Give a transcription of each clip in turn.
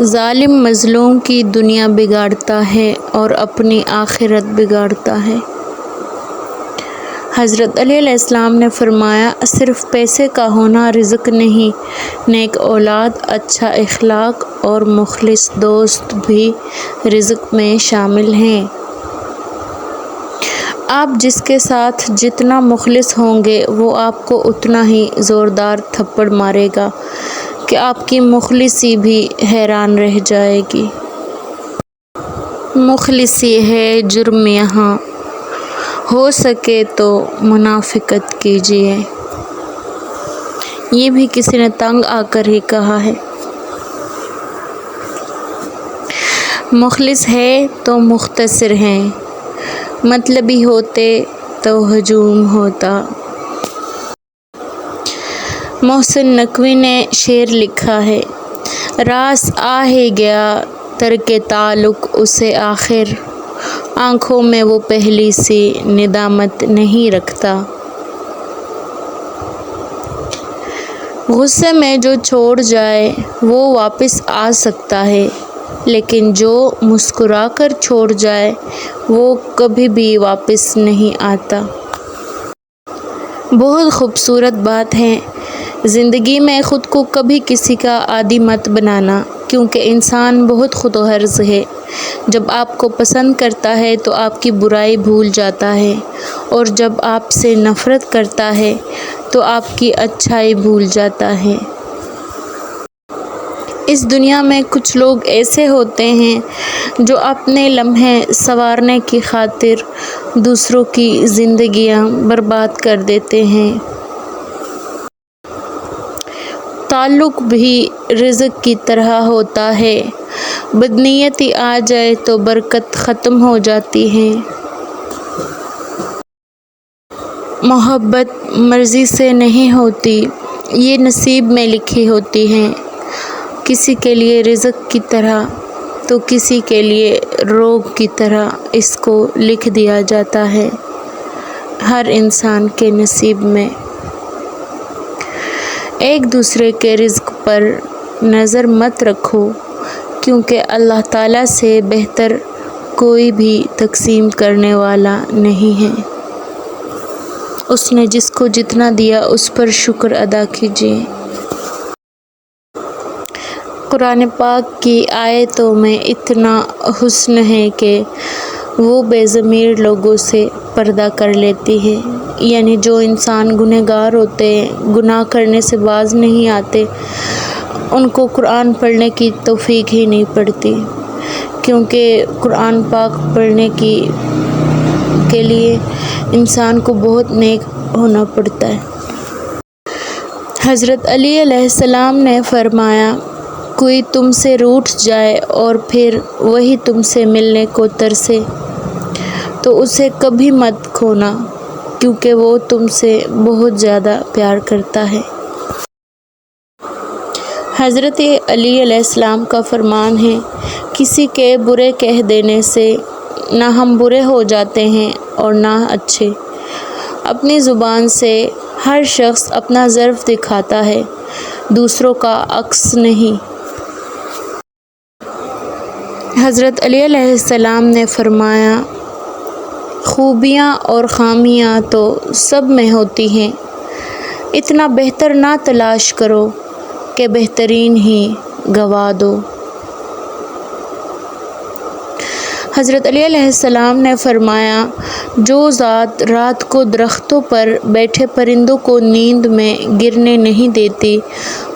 ظالم مظلوم کی دنیا بگاڑتا ہے اور اپنی آخرت بگاڑتا ہے۔ حضرت علی علیہ السلام نے فرمایا، صرف پیسے کا ہونا رزق نہیں، نیک اولاد، اچھا اخلاق اور مخلص دوست بھی رزق میں شامل ہیں۔ آپ جس کے ساتھ جتنا مخلص ہوں گے وہ آپ کو اتنا ہی زوردار تھپڑ مارے گا کہ آپ کی مخلصی بھی حیران رہ جائے گی۔ مخلصی ہے جرم یہاں، ہو سکے تو منافقت کیجیے۔ یہ بھی کسی نے تنگ آ کر ہی کہا ہے۔ مخلص ہے تو مختصر ہیں، مطلبی ہوتے تو ہجوم ہوتا۔ محسن نقوی نے شعر لکھا ہے، راس آ ہی گیا ترک تعلق اسے آخر، آنکھوں میں وہ پہلی سی ندامت نہیں رکھتا۔ غصے میں جو چھوڑ جائے وہ واپس آ سکتا ہے، لیکن جو مسکرا کر چھوڑ جائے وہ کبھی بھی واپس نہیں آتا۔ بہت خوبصورت بات ہے، زندگی میں خود کو کبھی کسی کا عادی مت بنانا، کیونکہ انسان بہت خود غرض ہے۔ جب آپ کو پسند کرتا ہے تو آپ کی برائی بھول جاتا ہے، اور جب آپ سے نفرت کرتا ہے تو آپ کی اچھائی بھول جاتا ہے۔ اس دنیا میں کچھ لوگ ایسے ہوتے ہیں جو اپنے لمحے سنوارنے کی خاطر دوسروں کی زندگیاں برباد کر دیتے ہیں۔ تعلق بھی رزق کی طرح ہوتا ہے، بدنیتی آ جائے تو برکت ختم ہو جاتی ہے۔ محبت مرضی سے نہیں ہوتی، یہ نصیب میں لکھی ہوتی ہے۔ کسی کے لیے رزق کی طرح تو کسی کے لیے روگ کی طرح اس کو لکھ دیا جاتا ہے ہر انسان کے نصیب میں۔ ایک دوسرے کے رزق پر نظر مت رکھو، کیونکہ اللہ تعالیٰ سے بہتر کوئی بھی تقسیم کرنے والا نہیں ہے۔ اس نے جس کو جتنا دیا اس پر شکر ادا کیجیے۔ قرآن پاک کی آیتوں میں اتنا حسن ہے کہ وہ بے ضمیر لوگوں سے پردہ کر لیتی ہے، یعنی جو انسان گنہگار ہوتے ہیں، گناہ کرنے سے باز نہیں آتے، ان کو قرآن پڑھنے کی توفیق ہی نہیں پڑتی، کیونکہ قرآن پاک پڑھنے کے لیے انسان کو بہت نیک ہونا پڑتا ہے۔ حضرت علی علیہ السلام نے فرمایا، کوئی تم سے روٹھ جائے اور پھر وہی تم سے ملنے کو ترسے تو اسے کبھی مت کھونا، کیونکہ وہ تم سے بہت زیادہ پیار کرتا ہے۔ حضرت علی علیہ السلام کا فرمان ہے، کسی کے برے کہہ دینے سے نہ ہم برے ہو جاتے ہیں اور نہ اچھے۔ اپنی زبان سے ہر شخص اپنا ضعف دکھاتا ہے، دوسروں کا عکس نہیں۔ حضرت علی علیہ السلام نے فرمایا، خوبیاں اور خامیاں تو سب میں ہوتی ہیں، اتنا بہتر نہ تلاش کرو کہ بہترین ہی گنوا دو۔ حضرت علی علیہ السلام نے فرمایا، جو ذات رات کو درختوں پر بیٹھے پرندوں کو نیند میں گرنے نہیں دیتی،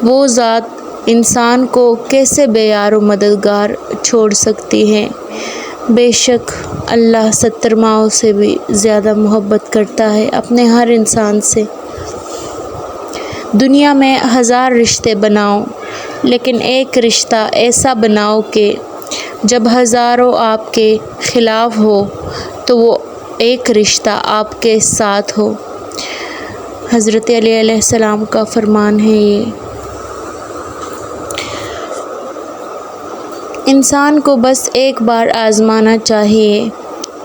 وہ ذات انسان کو کیسے بے یار و مددگار چھوڑ سکتی ہے؟ بے شک اللہ 70 ماؤں سے بھی زیادہ محبت کرتا ہے اپنے ہر انسان سے۔ دنیا میں 1000 رشتے بناؤ، لیکن ایک رشتہ ایسا بناؤ کہ جب ہزاروں آپ کے خلاف ہو تو وہ ایک رشتہ آپ کے ساتھ ہو۔ حضرت علی علیہ السلام کا فرمان ہے یہ۔ انسان کو بس ایک بار آزمانا چاہیے،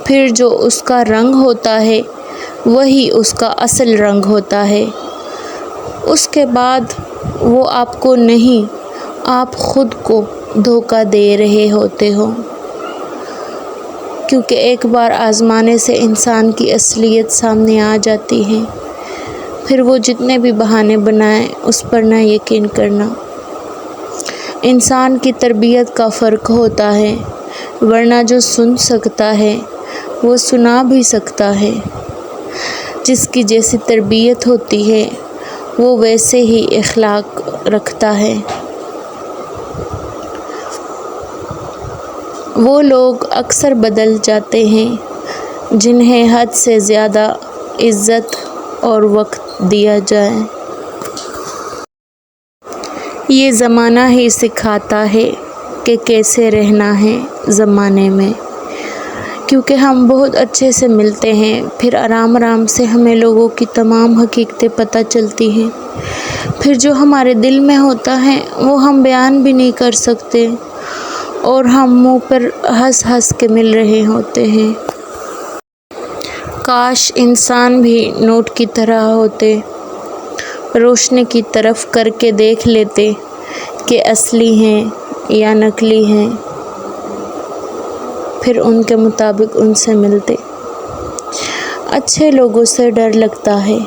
پھر جو اس کا رنگ ہوتا ہے وہی اس کا اصل رنگ ہوتا ہے۔ اس کے بعد وہ آپ کو نہیں، آپ خود کو دھوکہ دے رہے ہوتے ہو، کیونکہ ایک بار آزمانے سے انسان کی اصلیت سامنے آ جاتی ہے، پھر وہ جتنے بھی بہانے بنائے اس پر نہ یقین کرنا۔ انسان کی تربیت کا فرق ہوتا ہے، ورنہ جو سن سکتا ہے وہ سنا بھی سکتا ہے۔ جس کی جیسی تربیت ہوتی ہے وہ ویسے ہی اخلاق رکھتا ہے۔ وہ لوگ اکثر بدل جاتے ہیں جنہیں حد سے زیادہ عزت اور وقت دیا جائے۔ یہ زمانہ ہی سکھاتا ہے کہ کیسے رہنا ہے زمانے میں، کیونکہ ہم بہت اچھے سے ملتے ہیں، پھر آرام آرام سے ہمیں لوگوں کی تمام حقیقتیں پتہ چلتی ہیں، پھر جو ہمارے دل میں ہوتا ہے وہ ہم بیان بھی نہیں کر سکتے، اور ہم منہ پر ہنس ہنس کے مل رہے ہوتے ہیں۔ کاش انسان بھی نوٹ کی طرح ہوتے، روشنی کی طرف کر کے دیکھ لیتے کہ اصلی ہیں یا نقلی ہیں، پھر ان کے مطابق ان سے ملتے۔ اچھے لوگوں سے ڈر لگتا ہے،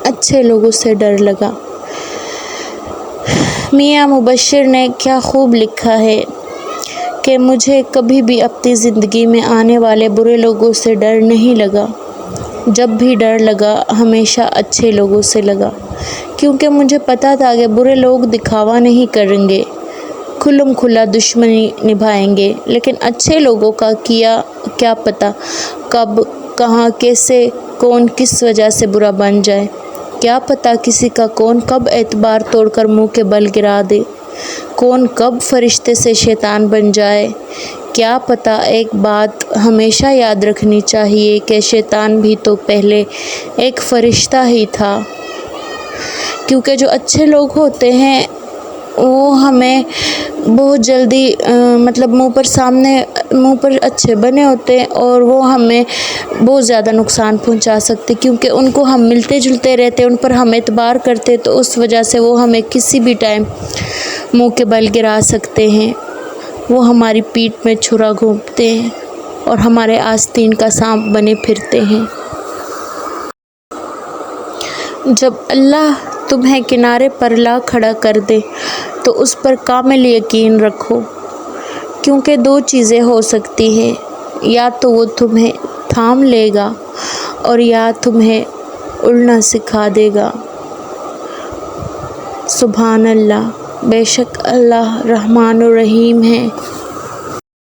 اچھے لوگوں سے ڈر لگا۔ میاں مبشر نے کیا خوب لکھا ہے کہ مجھے کبھی بھی اپنی زندگی میں آنے والے برے لوگوں سے ڈر نہیں لگا، جب بھی ڈر لگا ہمیشہ اچھے لوگوں سے لگا، کیونکہ مجھے پتا تھا کہ برے لوگ دکھاوا نہیں کریں گے، کھلم کھلا دشمنی نبھائیں گے، لیکن اچھے لوگوں کا کیا پتا کب کہاں کیسے کون کس وجہ سے برا بن جائے، کیا پتا کسی کا کون کب اعتبار توڑ کر منہ کے بل گرا دے، کون کب فرشتے سے شیطان بن جائے۔ کیا پتا ایک بات ہمیشہ یاد رکھنی چاہیے کہ شیطان بھی تو پہلے ایک فرشتہ ہی تھا، کیونکہ جو اچھے لوگ ہوتے ہیں وہ ہمیں بہت جلدی منہ پر اچھے بنے ہوتے ہیں، اور وہ ہمیں بہت زیادہ نقصان پہنچا سکتے، کیونکہ ان کو ہم ملتے جلتے رہتے، ان پر ہم اعتبار کرتے، تو اس وجہ سے وہ ہمیں کسی بھی ٹائم منہ کے بل گرا سکتے ہیں۔ وہ ہماری پیٹھ میں چھرا گھونپتے ہیں اور ہمارے آستین کا سانپ بنے پھرتے ہیں۔ جب اللہ تمہیں کنارے پر لا کھڑا کر دے تو اس پر کامل یقین رکھو، کیونکہ دو چیزیں ہو سکتی ہیں، یا تو وہ تمہیں تھام لے گا اور یا تمہیں اڑنا سکھا دے گا۔ سبحان اللہ، بے شک اللہ رحمان الرحیم ہے۔